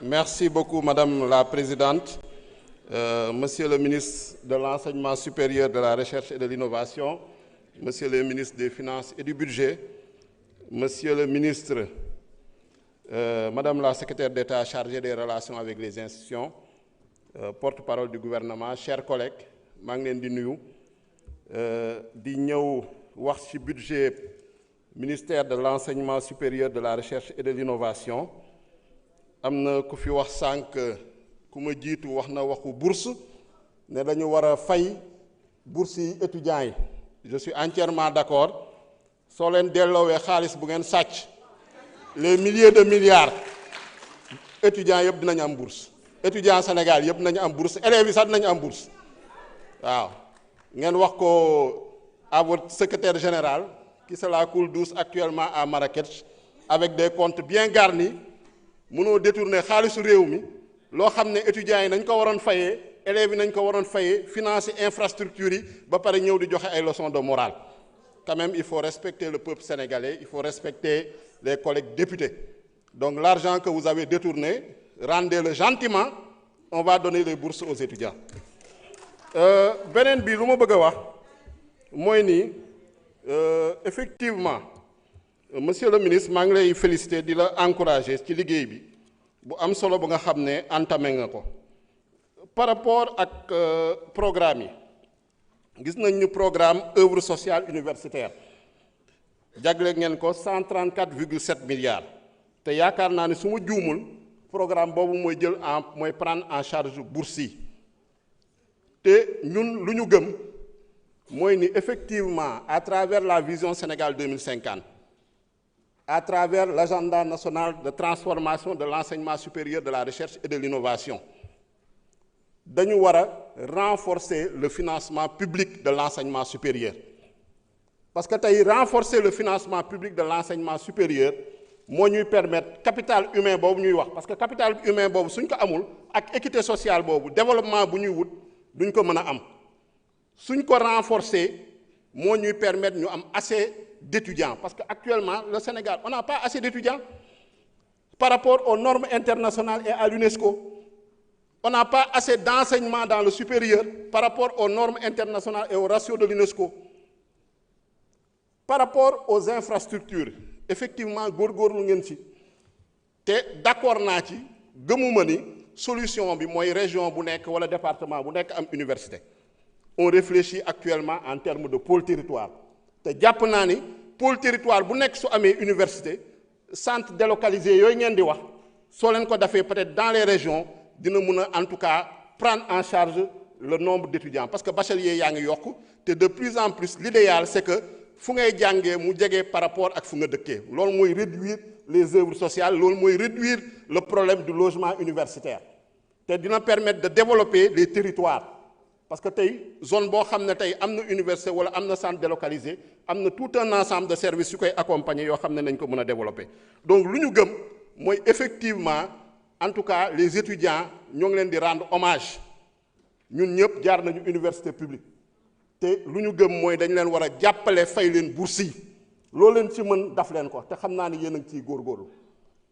Merci beaucoup, Madame la Présidente. Monsieur le ministre de l'Enseignement supérieur, de la Recherche et de l'Innovation, Monsieur le ministre des Finances et du Budget, Monsieur le ministre, Madame la secrétaire d'État chargée des relations avec les institutions, porte-parole du gouvernement, chers collègues, maa ngi leen di nuyu di ñëw wax ci budget ministère de l'Enseignement supérieur, de la Recherche et de l'Innovation. Am na ku fi wax sànq ku ma jiitu wax na waxu bourse ne dañu war a fay bourse yi étudiants yi je suis entièrement d'accord soo leen delloowee xaalis bu ngeen sàcc les milliers de milliards étudiants yëpp dinañu am bourse étudiants Sénégal yëpp nañu am bourse élèves yi sax dinañu am bourse waaw ngeen wax ko à votre secrétaire général qui se la coule douce actuellement à Marrakech avec des comptes bien garnis. Mënoo détourner xaalisu réew mi loo xam ne étudiants yi nañ ko waroon fayee élèves yi nañ ko waroon fayee financer infrastructure yi ba pare ñëw di joxe ay leçons de morale quand même il faut respecter le peuple sénégalais il faut respecter les collègues députés donc l'argent que vous avez détourné rendez-le gentiment on va donner les bourses aux étudiants beneen bi lu ma bëgg a wax mooy ni effectivement monsieur le ministre maa ngi lay féliciter di la encourager ci liggéey bi bu am solo ba nga xam ne entamé nga ko par rapport ak programme yi gis nañ ñu programme œuvre sociale universitaire jagle ngeen ko 134,7 milliards te yaakaar naa ne su ma juumul programme boobu mooy prendre en charge bourse yi te ñun lu ñu gëm mooy ni effectivement à travers la vision Sénégal 2050 à travers l'agenda national de transformation de l'enseignement supérieur, de la recherche et de l'innovation, dañu war a renforcer le financement public de l'enseignement supérieur. Parce que tey renforcer le financement public de l'enseignement supérieur moo ñuy permettre capital humain boobu ñuy wax parce que capital humain boobu suñ ko amul ak équité sociale boobu développement bu ñuy wut duñ ko mën a am suñ ko renforcer moo ñuy permettre ñu am assez d'étudiants parce que actuellement le Sénégal on n'a pas assez d'étudiants par rapport aux normes internationales et à l'UNESCO on n'a pas assez d'enseignement dans le supérieur par rapport aux normes internationales et aux ratios de l'UNESCO par rapport aux infrastructures effectivement góorgóorlu ngeen ci te d'accord naa ci gëmuma ni solution bi mooy région bu nekk wala département bu nekk am université on réfléchit actuellement en termes de pôle territoire te jàpp naa ni pôle territoire bu nekk su amee université centre délocalisé yooyu ngeen di wax soo leen ko defee peut-être dans les régions dina mun a en tout cas prendre en charge le nombre d'étudiants parce que bachelier yaa ngi yokk te de plus en plus l'idéal c'est que fu ngay jàngee mu jege par rapport ak fu nga dëkkee loolu mooy réduire les œuvres sociales loolu mooy réduire le problème du logement universitaire te dina permettre de développer les territoires parce que tey zone boo xam ne tey am na université wala am na centre délocalisé am na tout un ensemble de services yu koy accompagner yoo xam ne nañ ko mën a développer donc lu ñu gëm mooy effectivement en tout cas les étudiants ñoo ngi leen di rendre hommage ñun ñëpp jaar nañu université publique te lu ñu gëm mooy dañ leen war a jàppale fay leen bourse yi loolu leen ci mën daf leen ko te xam naa ni yéen a ngi ciy góorgóorlu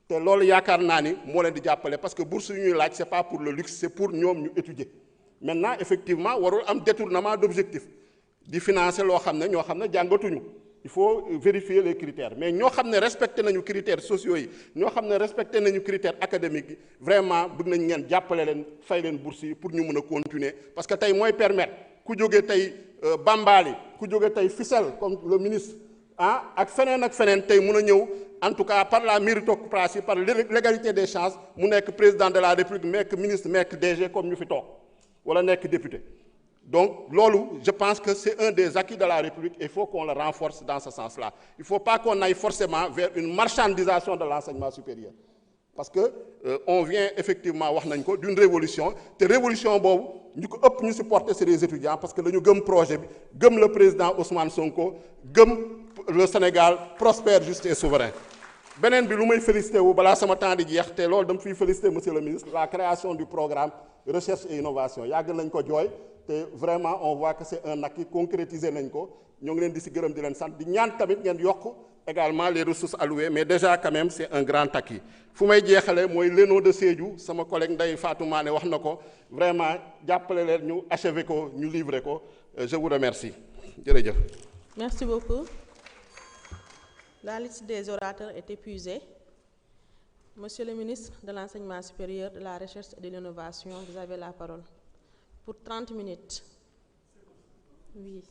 te loolu yaakaar naa ni moo leen di jàppale parce que bourse yu ñuy laaj c'est pas pour le luxe c'est pour ñoom ñu étudier maintenant effectivement warul am détournement d'objectif di financer loo xam ne ñoo xam ne jàngatuñu il faut vérifier les critères mais ñoo xam ne respecté nañu critères sociaux yi ñoo xam ne respecté nañu critères académiques yi vraiment bëgg nañ ngeen jàppale leen fay leen bourse yi pour ñu mën a continuer parce que tey mooy permettre ku jóge tey Bambali ku jóge tey Fissel comme le ministre ak feneen tey mën a ñëw en tout cas par la méritocratie par l'égalité des chances mu nekk président de la République nekk ministre nekk DG comme ñu fi toog wala nekk député donc loolu je pense que c'est un des acquis de la République et il faut qu'on le renforce dans ce sens-là il faut pas qu'on aille forcément vers une marchandisation de l'enseignement supérieur parce que on vient effectivement wax nañ ko d'une révolution te révolution boobu ñu ko ëpp ñu supporter c'est les étudiants parce que dañu gëm projet bi gëm le président Ousmane Sonko gëm le Sénégal prospère juste et souverain beneen bi lu may féliciter wu balaa sama temps di jeex te loolu dama fiy féliciter monsieur le ministre la création du programme recherche et innovation yàgg nañ ko jooy te vraiment on voit que c'est un acquis concrétisé nañ ko ñoo ngi leen di si gërëm di leen sant di ñaan tamit ngeen yokk également les ressources allouées, mais déjà quand même c'est un grand acquis. fu may jeexale mooy l'ENO de Sédhiou sama collègue Ndeye Fatou Mané wax na ko vraiment jàppale leen ñu achever ko ñu livrer ko je vous remercie jërëjëf. Merci beaucoup. La liste des orateurs est épuisée. Monsieur le ministre de l'Enseignement supérieur, de la Recherche et de l'Innovation, vous avez la parole pour 30 minutes. Oui.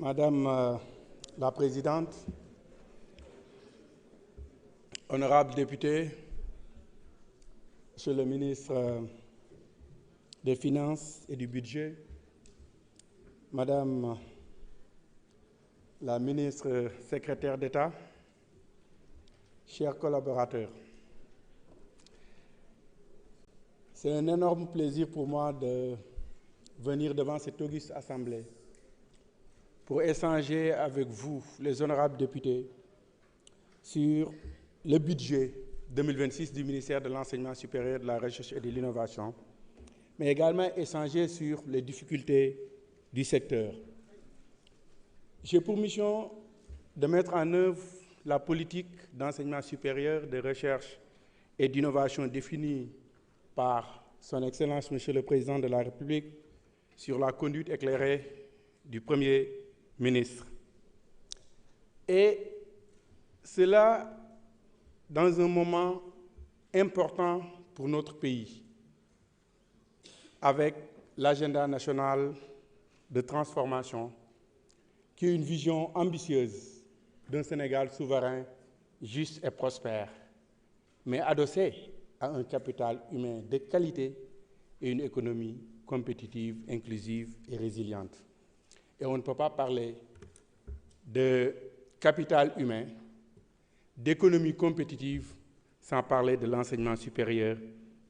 Madame la Présidente, honorables députés, Monsieur le ministre des Finances et du Budget, Madame la ministre secrétaire d'État, chers collaborateurs, c'est un énorme plaisir pour moi de venir devant cette auguste assemblée pour échanger avec vous, les honorables députés, sur le budget 2026 du ministère de l'Enseignement supérieur, de la Recherche et de l'Innovation, mais également échanger sur les difficultés du secteur. J'ai pour mission de mettre en œuvre la politique d'enseignement supérieur, de recherche et d'innovation définie par Son Excellence, Monsieur le Président de la République, sur la conduite éclairée du Premier ministre. Et cela dans un moment important pour notre pays, avec l'agenda national de transformation, qui est une vision ambitieuse d'un Sénégal souverain, juste et prospère, mais adossé à un capital humain de qualité et une économie compétitive, inclusive et résiliente. Et on ne peut pas parler de capital humain, d'économie compétitive, sans parler de l'enseignement supérieur,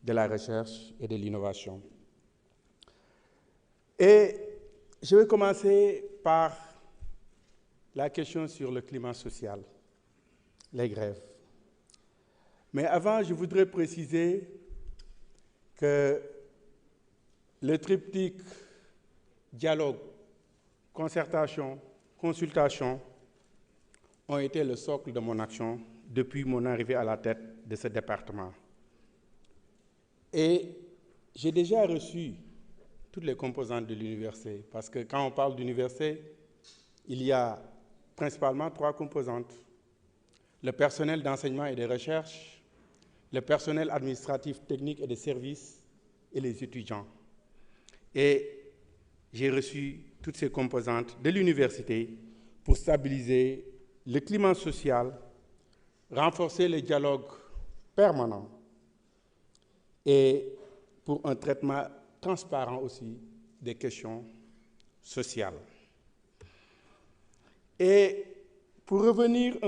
de la recherche et de l'innovation. Et je vais commencer par la question sur le climat social, les grèves. Mais avant, je voudrais préciser que le triptyque dialogue, concertation, consultation ont été le socle de mon action depuis mon arrivée à la tête de ce département. Et j'ai déjà reçu toutes les composantes de l'université, parce que quand on parle d'université, il y a principalement 3 composantes. Le personnel d'enseignement et de recherche, le personnel administratif, technique et de services, et les étudiants. Et j'ai reçu toutes ces composantes de l'université pour stabiliser le climat social, renforcer le dialogue permanent et pour un traitement transparent aussi des questions sociales. Et pour revenir